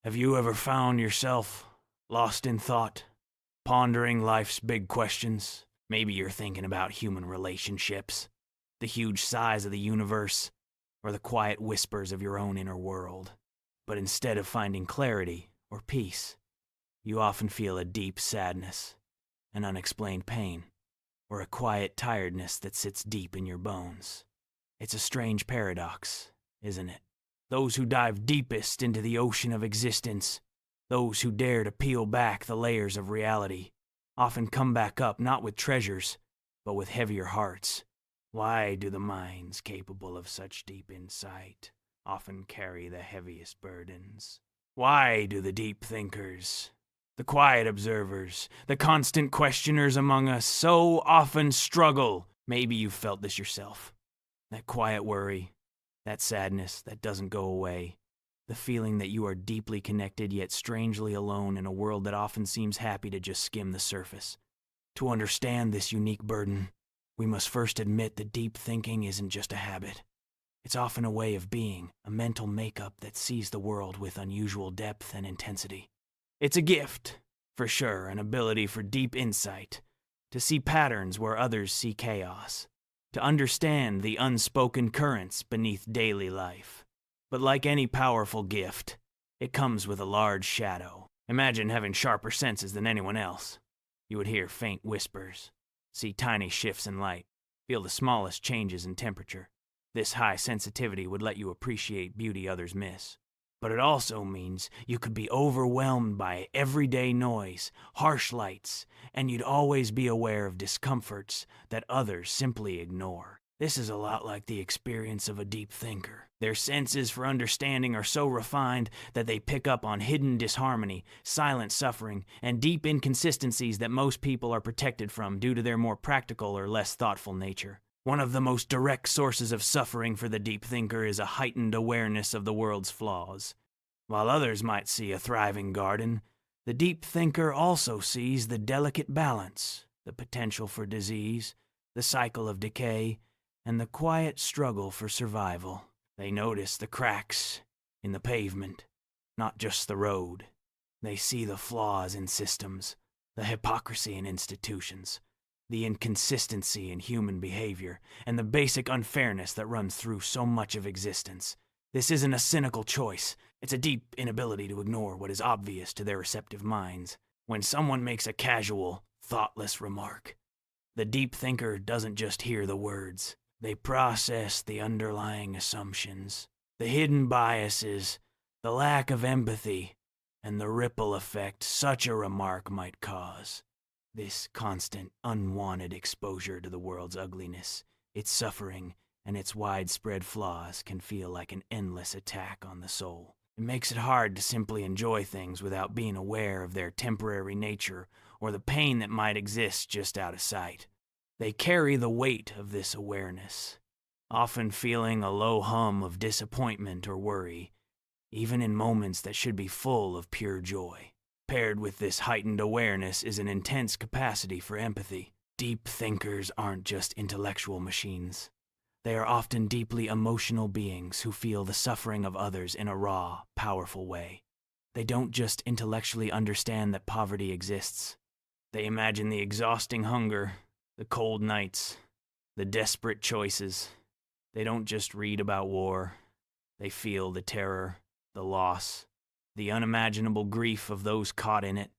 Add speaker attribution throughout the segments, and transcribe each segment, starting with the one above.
Speaker 1: Have you ever found yourself lost in thought, pondering life's big questions? Maybe you're thinking about human relationships, the huge size of the universe, or the quiet whispers of your own inner world. But instead of finding clarity or peace, you often feel a deep sadness, an unexplained pain, or a quiet tiredness that sits deep in your bones. It's a strange paradox, isn't it? Those who dive deepest into the ocean of existence, those who dare to peel back the layers of reality, often come back up not with treasures, but with heavier hearts. Why do the minds capable of such deep insight often carry the heaviest burdens? Why do the deep thinkers, the quiet observers, the constant questioners among us so often struggle? Maybe you've felt this yourself. That quiet worry, that sadness that doesn't go away, the feeling that you are deeply connected yet strangely alone in a world that often seems happy to just skim the surface. To understand this unique burden, we must first admit that deep thinking isn't just a habit. It's often a way of being, a mental makeup that sees the world with unusual depth and intensity. It's a gift, for sure, an ability for deep insight, to see patterns where others see chaos, to understand the unspoken currents beneath daily life. But like any powerful gift, it comes with a large shadow. Imagine having sharper senses than anyone else. You would hear faint whispers, see tiny shifts in light, feel the smallest changes in temperature. This high sensitivity would let you appreciate beauty others miss. But it also means you could be overwhelmed by everyday noise, harsh lights, and you'd always be aware of discomforts that others simply ignore. This is a lot like the experience of a deep thinker. Their senses for understanding are so refined that they pick up on hidden disharmony, silent suffering, and deep inconsistencies that most people are protected from due to their more practical or less thoughtful nature. One of the most direct sources of suffering for the deep thinker is a heightened awareness of the world's flaws. While others might see a thriving garden, the deep thinker also sees the delicate balance, the potential for disease, the cycle of decay, and the quiet struggle for survival. They notice the cracks in the pavement, not just the road. They see the flaws in systems, the hypocrisy in institutions, the inconsistency in human behavior, and the basic unfairness that runs through so much of existence. This isn't a cynical choice. It's a deep inability to ignore what is obvious to their receptive minds. When someone makes a casual, thoughtless remark, the deep thinker doesn't just hear the words. They process the underlying assumptions, the hidden biases, the lack of empathy, and the ripple effect such a remark might cause. This constant, unwanted exposure to the world's ugliness, its suffering, and its widespread flaws can feel like an endless attack on the soul. It makes it hard to simply enjoy things without being aware of their temporary nature or the pain that might exist just out of sight. They carry the weight of this awareness, often feeling a low hum of disappointment or worry, even in moments that should be full of pure joy. Paired with this heightened awareness is an intense capacity for empathy. Deep thinkers aren't just intellectual machines. They are often deeply emotional beings who feel the suffering of others in a raw, powerful way. They don't just intellectually understand that poverty exists. They imagine the exhausting hunger, the cold nights, the desperate choices. They don't just read about war. They feel the terror, the loss, the unimaginable grief of those caught in it.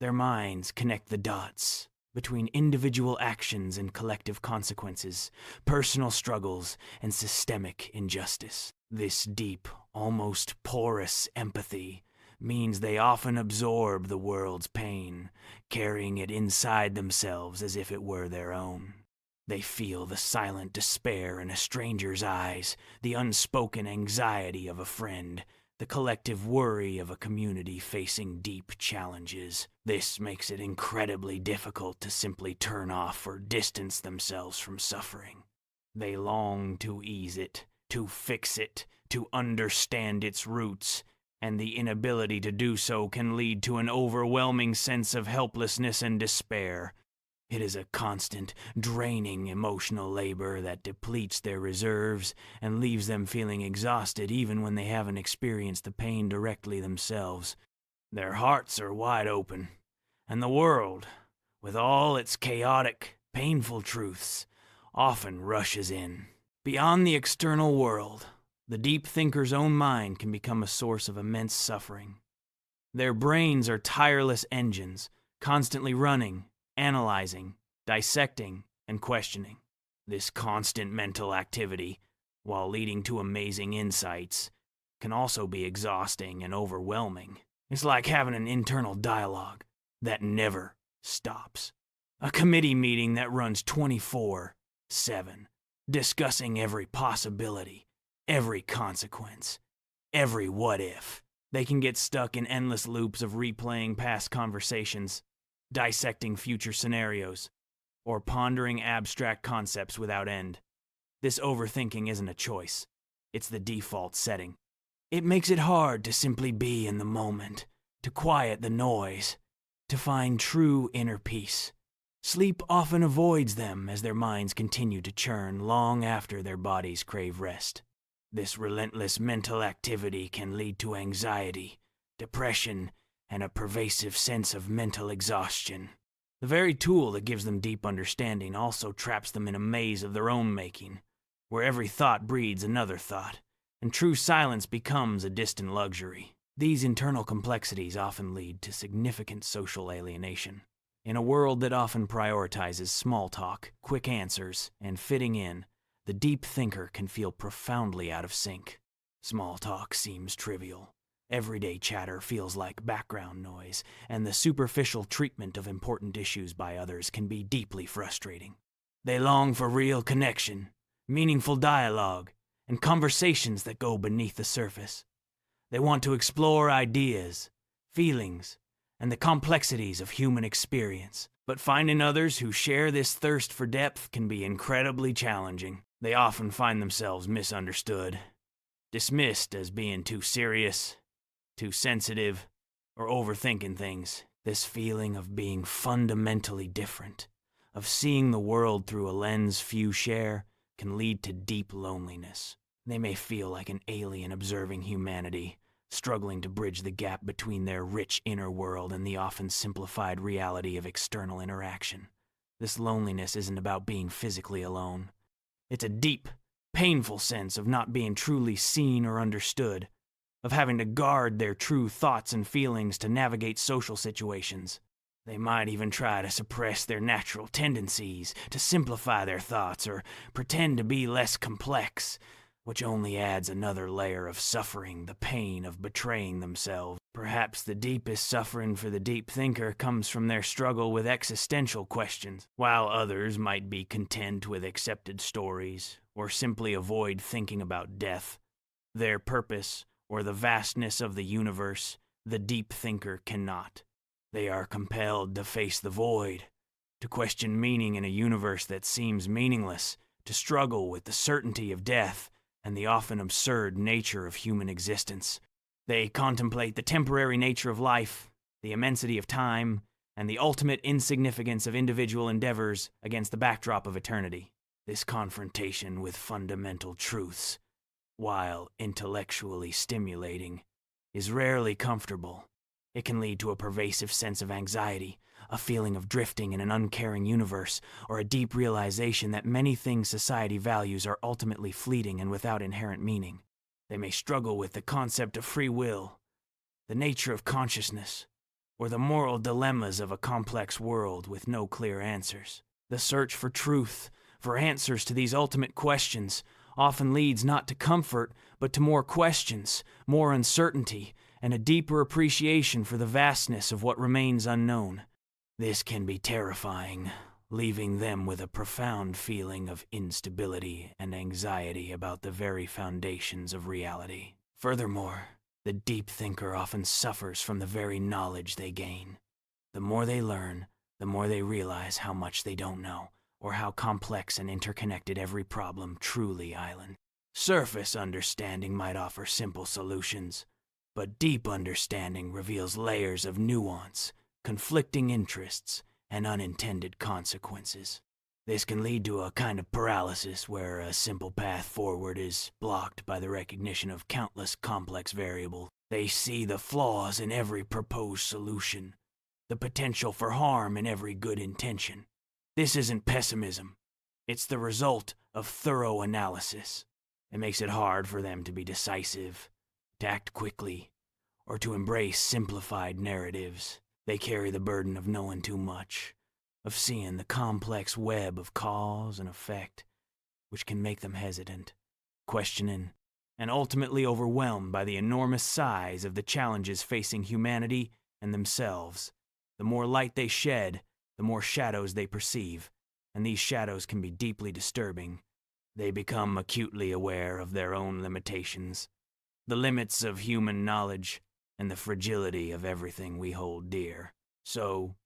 Speaker 1: Their minds connect the dots between individual actions and collective consequences, personal struggles and systemic injustice. This deep, almost porous empathy means they often absorb the world's pain, carrying it inside themselves as if it were their own. They feel the silent despair in a stranger's eyes, the unspoken anxiety of a friend, the collective worry of a community facing deep challenges. This makes it incredibly difficult to simply turn off or distance themselves from suffering. They long to ease it, to fix it, to understand its roots, and the inability to do so can lead to an overwhelming sense of helplessness and despair. It is a constant, draining emotional labor that depletes their reserves and leaves them feeling exhausted even when they haven't experienced the pain directly themselves. Their hearts are wide open, and the world, with all its chaotic, painful truths, often rushes in. Beyond the external world, the deep thinker's own mind can become a source of immense suffering. Their brains are tireless engines, constantly running, analyzing, dissecting, and questioning. This constant mental activity, while leading to amazing insights, can also be exhausting and overwhelming. It's like having an internal dialogue that never stops. A committee meeting that runs 24/7, discussing every possibility, every consequence, every what if. They can get stuck in endless loops of replaying past conversations, dissecting future scenarios, or pondering abstract concepts without end. This overthinking isn't a choice. It's the default setting. It makes it hard to simply be in the moment, to quiet the noise, to find true inner peace. Sleep often avoids them as their minds continue to churn long after their bodies crave rest. This relentless mental activity can lead to anxiety, depression, and a pervasive sense of mental exhaustion. The very tool that gives them deep understanding also traps them in a maze of their own making, where every thought breeds another thought, and true silence becomes a distant luxury. These internal complexities often lead to significant social alienation. In a world that often prioritizes small talk, quick answers, and fitting in, the deep thinker can feel profoundly out of sync. Small talk seems trivial. Everyday chatter feels like background noise, and the superficial treatment of important issues by others can be deeply frustrating. They long for real connection, meaningful dialogue, and conversations that go beneath the surface. They want to explore ideas, feelings, and the complexities of human experience. But finding others who share this thirst for depth can be incredibly challenging. They often find themselves misunderstood, dismissed as being too serious, too sensitive, or overthinking things. This feeling of being fundamentally different, of seeing the world through a lens few share, can lead to deep loneliness. They may feel like an alien observing humanity, struggling to bridge the gap between their rich inner world and the often simplified reality of external interaction. This loneliness isn't about being physically alone. It's a deep, painful sense of not being truly seen or understood, of having to guard their true thoughts and feelings to navigate social situations. They might even try to suppress their natural tendencies, to simplify their thoughts, or pretend to be less complex, which only adds another layer of suffering, the pain of betraying themselves. Perhaps the deepest suffering for the deep thinker comes from their struggle with existential questions, while others might be content with accepted stories, or simply avoid thinking about death, their purpose, or the vastness of the universe. The deep thinker cannot. They are compelled to face the void, to question meaning in a universe that seems meaningless, to struggle with the certainty of death and the often absurd nature of human existence. They contemplate the temporary nature of life, the immensity of time, and the ultimate insignificance of individual endeavors against the backdrop of eternity. This confrontation with fundamental truths, while intellectually stimulating, is rarely comfortable. It can lead to a pervasive sense of anxiety, a feeling of drifting in an uncaring universe, or a deep realization that many things society values are ultimately fleeting and without inherent meaning. They may struggle with the concept of free will, the nature of consciousness, or the moral dilemmas of a complex world with no clear answers. The search for truth, for answers to these ultimate questions, often leads not to comfort, but to more questions, more uncertainty, and a deeper appreciation for the vastness of what remains unknown. This can be terrifying, leaving them with a profound feeling of instability and anxiety about the very foundations of reality. Furthermore, the deep thinker often suffers from the very knowledge they gain. The more they learn, the more they realize how much they don't know, or how complex and interconnected every problem truly is. Surface understanding might offer simple solutions, but deep understanding reveals layers of nuance, conflicting interests, and unintended consequences. This can lead to a kind of paralysis where a simple path forward is blocked by the recognition of countless complex variables. They see the flaws in every proposed solution, the potential for harm in every good intention. This isn't pessimism. It's the result of thorough analysis. It makes it hard for them to be decisive, to act quickly, or to embrace simplified narratives. They carry the burden of knowing too much, of seeing the complex web of cause and effect, which can make them hesitant, questioning, and ultimately overwhelmed by the enormous size of the challenges facing humanity and themselves. The more light they shed, the more shadows they perceive, and these shadows can be deeply disturbing. They become acutely aware of their own limitations, the limits of human knowledge, and the fragility of everything we hold dear. So,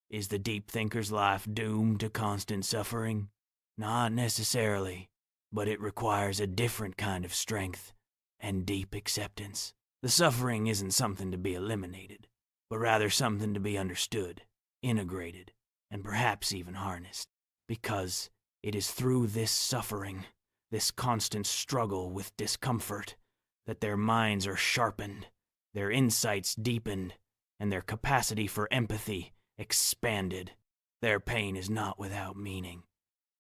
Speaker 1: is the deep thinker's life doomed to constant suffering? Not necessarily, but it requires a different kind of strength and deep acceptance. The suffering isn't something to be eliminated, but rather something to be understood, integrated, and perhaps even harnessed. Because it is through this suffering, this constant struggle with discomfort, that their minds are sharpened, their insights deepened, and their capacity for empathy expanded. Their pain is not without meaning.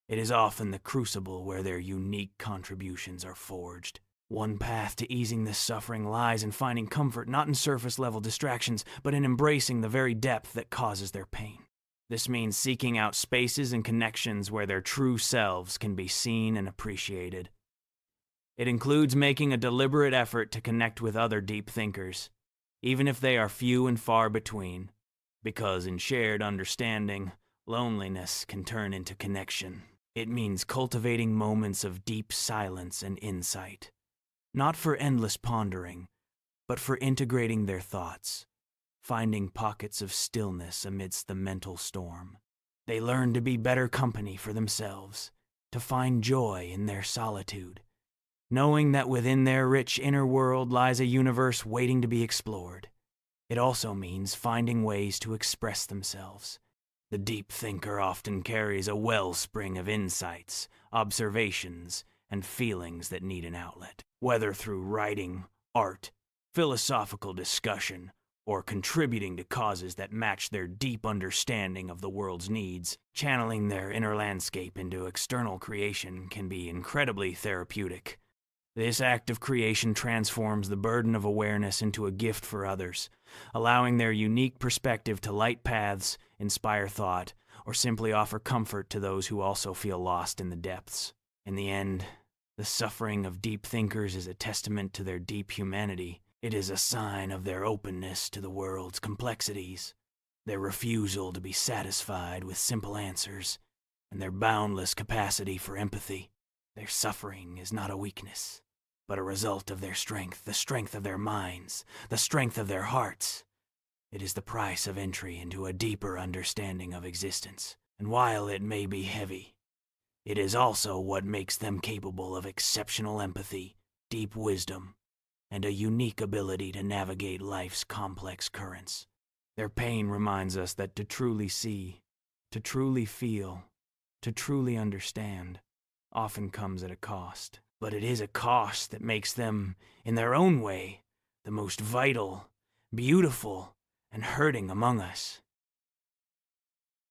Speaker 1: It is often the crucible where their unique contributions are forged. One path to easing this suffering lies in finding comfort not in surface-level distractions, but in embracing the very depth that causes their pain. This means seeking out spaces and connections where their true selves can be seen and appreciated. It includes making a deliberate effort to connect with other deep thinkers, even if they are few and far between, because in shared understanding, loneliness can turn into connection. It means cultivating moments of deep silence and insight, not for endless pondering, but for integrating their thoughts, finding pockets of stillness amidst the mental storm. They learn to be better company for themselves, to find joy in their solitude, knowing that within their rich inner world lies a universe waiting to be explored. It also means finding ways to express themselves. The deep thinker often carries a wellspring of insights, observations, and feelings that need an outlet, whether through writing, art, philosophical discussion, or contributing to causes that match their deep understanding of the world's needs. Channeling their inner landscape into external creation can be incredibly therapeutic. This act of creation transforms the burden of awareness into a gift for others, allowing their unique perspective to light paths, inspire thought, or simply offer comfort to those who also feel lost in the depths. In the end, the suffering of deep thinkers is a testament to their deep humanity. It is a sign of their openness to the world's complexities, their refusal to be satisfied with simple answers, and their boundless capacity for empathy. Their suffering is not a weakness, but a result of their strength, the strength of their minds, the strength of their hearts. It is the price of entry into a deeper understanding of existence, and while it may be heavy, it is also what makes them capable of exceptional empathy, deep wisdom, and a unique ability to navigate life's complex currents. Their pain reminds us that to truly see, to truly feel, to truly understand, often comes at a cost. But it is a cost that makes them, in their own way, the most vital, beautiful, and hurting among us.